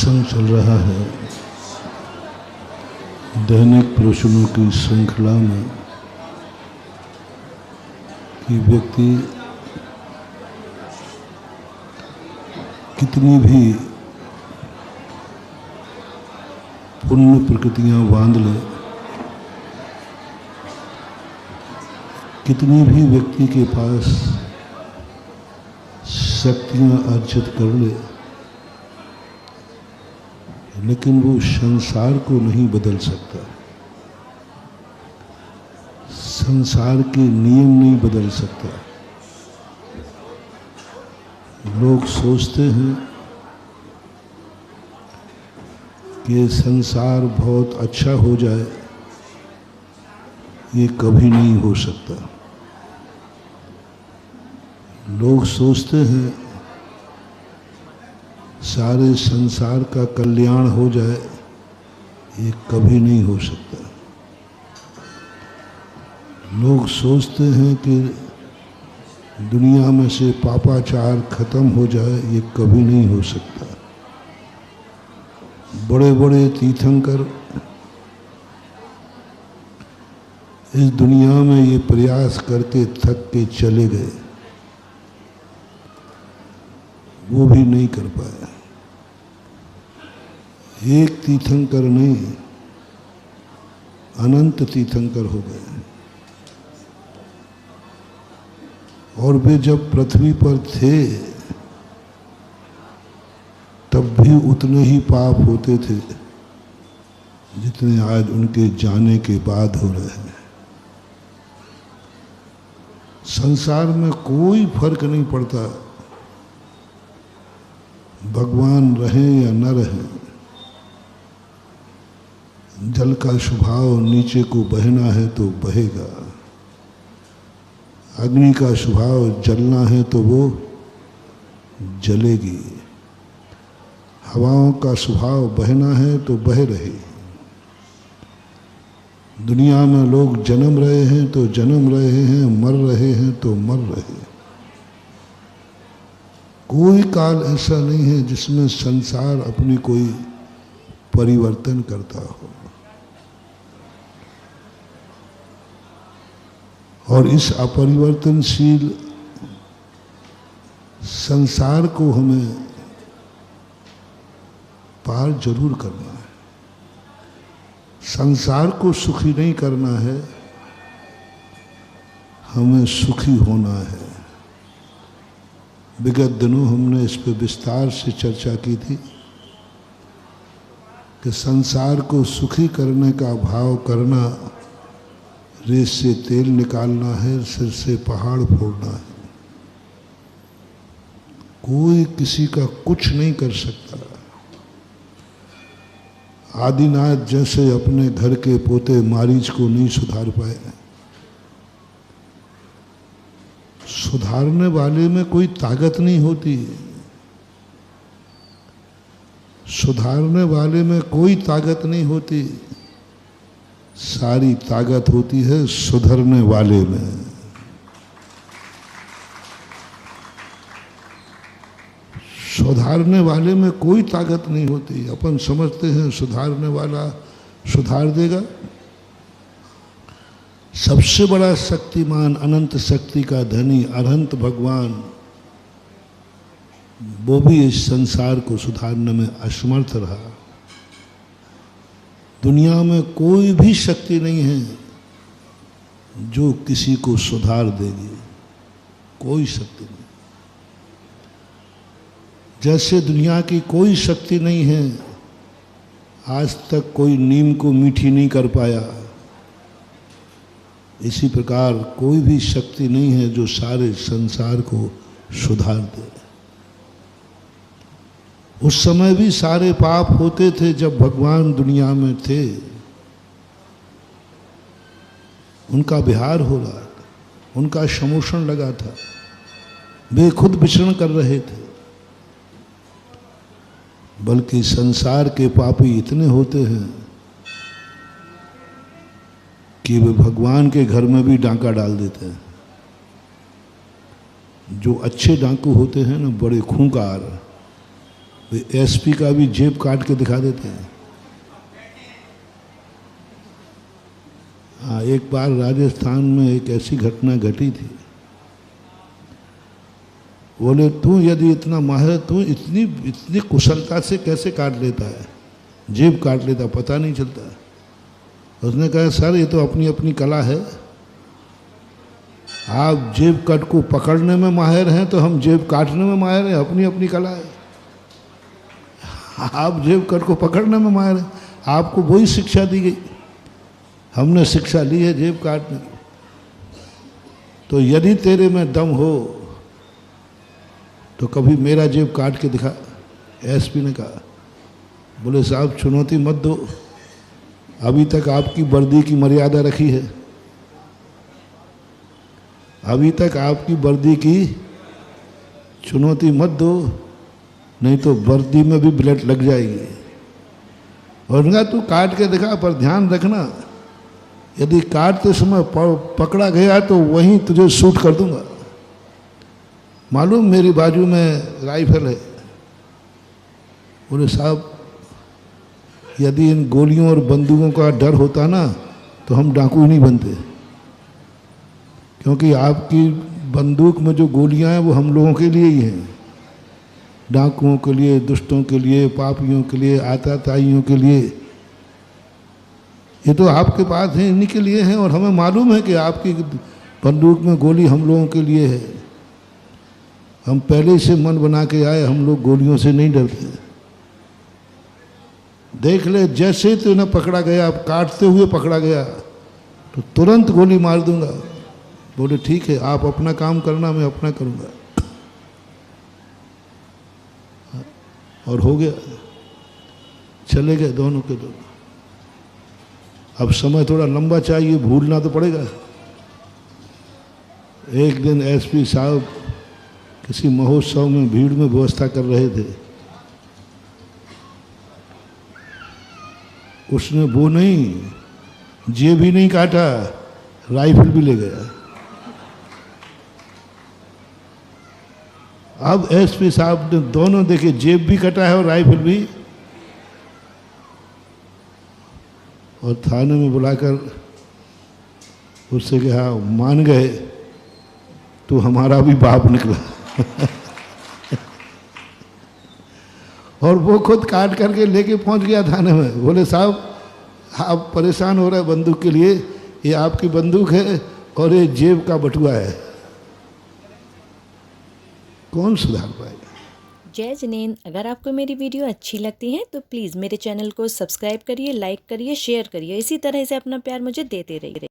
सत्संग चल रहा है दैनिक प्रवचनों की श्रृंखला में कि व्यक्ति कितनी भी पुण्य प्रकृतियां बांध ले, कितनी भी व्यक्ति के पास शक्तियां अर्जित कर ले, लेकिन वो संसार को नहीं बदल सकता, संसार के नियम नहीं बदल सकता। लोग सोचते हैं कि संसार बहुत अच्छा हो जाए, ये कभी नहीं हो सकता। लोग सोचते हैं सारे संसार का कल्याण हो जाए, ये कभी नहीं हो सकता। लोग सोचते हैं कि दुनिया में से पापाचार खत्म हो जाए, ये कभी नहीं हो सकता। बड़े बड़े तीर्थंकर इस दुनिया में ये प्रयास करके थक के चले गए, वो भी नहीं कर पाया। एक तीर्थंकर नहीं, अनंत तीर्थंकर हो गए। और वे जब पृथ्वी पर थे तब भी उतने ही पाप होते थे जितने आज उनके जाने के बाद हो रहे हैं। संसार में कोई फर्क नहीं पड़ता, भगवान रहें या न रहें। जल का स्वभाव नीचे को बहना है तो बहेगा, अग्नि का स्वभाव जलना है तो वो जलेगी, हवाओं का स्वभाव बहना है तो बह रहे। दुनिया में लोग जन्म रहे हैं तो जन्म रहे हैं, मर रहे हैं तो मर रहे। कोई काल ऐसा नहीं है जिसमें संसार अपनी कोई परिवर्तन करता हो। और इस अपरिवर्तनशील संसार को हमें पार जरूर करना है। संसार को सुखी नहीं करना है, हमें सुखी होना है। विगत दिनों हमने इस पर विस्तार से चर्चा की थी कि संसार को सुखी करने का भाव करना रेत से तेल निकालना है, सिर से पहाड़ फोड़ना है। कोई किसी का कुछ नहीं कर सकता। आदिनाथ जैसे अपने घर के पोते मारीच को नहीं सुधार पाए। सुधारने वाले में कोई ताकत नहीं होती, सुधारने वाले में कोई ताकत नहीं होती, सारी ताकत होती है सुधरने वाले में। सुधारने वाले में कोई ताकत नहीं होती। अपन समझते हैं सुधारने वाला सुधार देगा। सबसे बड़ा शक्तिमान, अनंत शक्ति का धनी अनंत भगवान, वो भी इस संसार को सुधारने में असमर्थ रहा। दुनिया में कोई भी शक्ति नहीं है जो किसी को सुधार देगी, कोई शक्ति नहीं। जैसे दुनिया की कोई शक्ति नहीं है, आज तक कोई नीम को मीठी नहीं कर पाया, इसी प्रकार कोई भी शक्ति नहीं है जो सारे संसार को सुधार दे। उस समय भी सारे पाप होते थे जब भगवान दुनिया में थे, उनका विहार हो रहा था, उनका समोषण लगा था, वे खुद विचरण कर रहे थे। बल्कि संसार के पापी इतने होते हैं कि वे भगवान के घर में भी डांका डाल देते हैं। जो अच्छे डाकू होते हैं ना, बड़े खूंखार, एसपी का भी जेब काट के दिखा देते हैं। हाँ, एक बार राजस्थान में एक ऐसी घटना घटी थी। बोले तू यदि इतना माहिर, तू इतनी कुशलता से कैसे काट लेता है, जेब काट लेता, पता नहीं चलता। उसने कहा सर ये तो अपनी अपनी कला है। आप जेब कट को पकड़ने में माहिर हैं तो हम जेब काटने में माहिर हैं, अपनी अपनी कला है। आप जेब कट को पकड़ने में माहिर हैं, आपको वही शिक्षा दी गई, हमने शिक्षा ली है जेब काटने की। तो यदि तेरे में दम हो तो कभी मेरा जेब काट के दिखा। एसपी ने कहा। बोले साहब चुनौती मत दो, अभी तक आपकी वर्दी की मर्यादा रखी है, अभी तक आपकी वर्दी की चुनौती मत दो, नहीं तो वर्दी में भी ब्लेड लग जाएगी। और उनका तू काट के दिखा, पर ध्यान रखना यदि काटते समय पकड़ा गया तो वहीं तुझे शूट कर दूंगा। मालूम मेरी बाजू में राइफल है। बोले साहब यदि इन गोलियों और बंदूकों का डर होता ना तो हम डाकू ही नहीं बनते, क्योंकि आपकी बंदूक में जो गोलियां हैं वो हम लोगों के लिए ही हैं, डाकुओं के लिए, दुष्टों के लिए, पापियों के लिए, आताताइयों के लिए। ये तो आपके पास है, इन्हीं के लिए हैं। और हमें मालूम है कि आपकी बंदूक में गोली हम लोगों के लिए है। हम पहले से मन बना के आए, हम लोग गोलियों से नहीं डरते। देख ले जैसे ही तुमने पकड़ा गया, अब काटते हुए पकड़ा गया तो तुरंत गोली मार दूंगा। बोले ठीक है, आप अपना काम करना, मैं अपना करूंगा। और हो गया, चले गए दोनों के दोनों। अब समय थोड़ा लंबा चाहिए, भूलना तो पड़ेगा। एक दिन एसपी साहब किसी महोत्सव में भीड़ में व्यवस्था कर रहे थे। उसने वो नहीं, जेब भी नहीं काटा, राइफल भी ले गया। अब एसपी साहब ने दोनों देखे, जेब भी कटा है और राइफल भी, और थाने में बुलाकर उससे कहा मान गए तो हमारा भी बाप निकला। और वो खुद काट करके लेके पहुंच गया थाने में। बोले साहब आप परेशान हो रहे हैं बंदूक के लिए, ये आपकी बंदूक है और ये जेब का बटुआ है, कौन सुधार पाएगा। जय जिनेंद्र, अगर आपको मेरी वीडियो अच्छी लगती है तो प्लीज़ मेरे चैनल को सब्सक्राइब करिए, लाइक करिए, शेयर करिए। इसी तरह से अपना प्यार मुझे देते रहिए।